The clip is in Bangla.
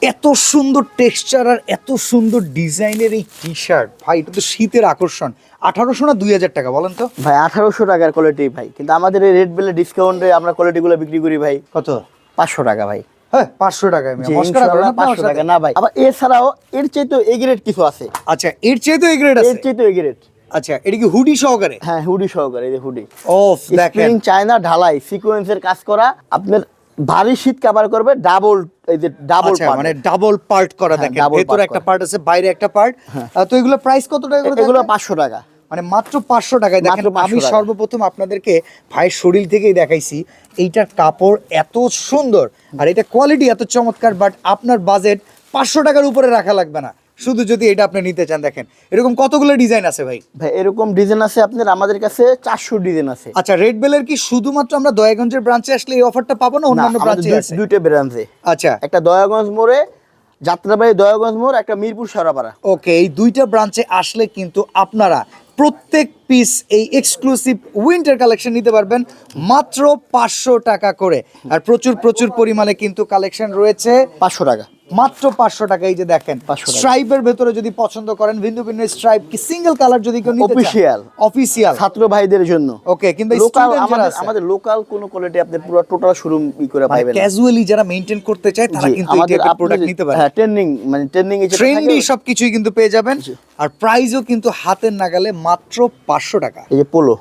এত সুন্দর টেক্সচার আর এত সুন্দর ডিজাইনের এই টি শার্ট ভাই, এটা তো শীতের আকর্ষণ। 1800 না 2000 টাকা বলেন তো? ভাই 1800 টাকার কোয়ালিটি ভাই, কিন্তু আমাদের এই রেড বেলে ডিসকাউন্টে আমরা কোয়ালিটিগুলো বিক্রি করি ভাই কত? 500 টাকা ভাই। হ্যাঁ 500 টাকায় জি, মস্করা করেন ইনশাআল্লাহ আপনি আমার 500 টাকা সাথে? না ভাই। আবার এছাড়াও এর চাইতে এ গ্রেড কিছু আছে। আচ্ছা, এর চেয়ে তো এই গ্রেড এর আছে? চাইতে এ গ্রেড। আচ্ছা, এটা কি হুডি সহকারে? হ্যাঁ, হুডি সহকারে, এই যে হুডি। ওফ, দেখেন স্প্রিং চায়না ঢালাই সিকোয়েন্সের কাজ করা, আপনার ভারী শীত কভার করবে। ডাবল, এই যে ডাবল আচ্ছা, পার্ট, মানে ডাবল পার্ট করা। হ্যাঁ, দেখেন double ভেতরে part একটা করা। পার্ট আছে, বাইরে একটা পার্ট। তো এগুলো প্রাইস কত টাকা করে এগুলো থাকবে? 500 টাকা। মানে মাত্র 500 টাকায়। দেখেন, মাত্র 500 আমি টাকা। সর্বপ্রথম আপনাদেরকে ভাইয়ের শরীর থেকেই দেখাইছি এইটার কাপড় এত সুন্দর আর এটা কোয়ালিটি এত চমৎকার, বাট আপনার বাজেট 500 টাকার উপরে রাখা লাগবে না, শুধু যদি এটা আপনি নিতে চান। দেখেন এরকম কতগুলো ডিজাইন আছে ভাই? ভাই এরকম ডিজাইন আছে আপনার আমাদের কাছে 400 ডিজাইন আছে। আচ্ছা, রেড বেলের কি শুধুমাত্র আমরা দয়াগঞ্জের ব্রাঞ্চে আসলে এই অফারটা পাবো না না, অন্যান্য আমাদের ব্রাঞ্চে আছে? দুইটা ব্রাঞ্চে। আচ্ছা, একটা দয়াগঞ্জ মোড়ে, যাত্রাবাড়ি দয়াগঞ্জ মোড়, একটা মিরপুর সরাপাড়া। ওকে, এই দুইটা ব্রাঞ্চে আসলে কিন্তু আপনারা প্রত্যেক পিস এই এক্সক্লুসিভ উইন্টার কালেকশন নিতে পারবেন মাত্র 500 টাকা করে। আর প্রচুর প্রচুর পরিমাণে কিন্তু কালেকশন রয়েছে 500 টাকা। মাত্র 500 টাকা। এই যে দেখেন 500 টাকা। স্ট্রাইপের ভেতরে যদি পছন্দ করেন, ভিন্ন ভিন্ন স্ট্রাইপ কি সিঙ্গেল কালার যদি কেউ নিতে চান, Official। অফিসিয়াল ছাত্র ভাইদের জন্য। ওকে, কিন্তু লোকাল আমাদের লোকাল কোন কোয়ালিটি আপনি পুরো টোটাল শোরুম করে পাবেন না। ক্যাজুয়ালি যারা মেইনটেইন করতে চায় তারা জি, কিন্তু এই আমাদের টাইপের প্রোডাক্ট নিতে পারে। হ্যাঁ, ট্রেন্ডিং, মানে ট্রেন্ডিং এ যেটা ট্রেন্ডি থাকে। সবকিছুই কিন্তু পেয়ে যাবেন। জি। আর প্রাইসও কিন্তু হাতের নাগালে মাত্র 500 টাকা। এই যে পোলো,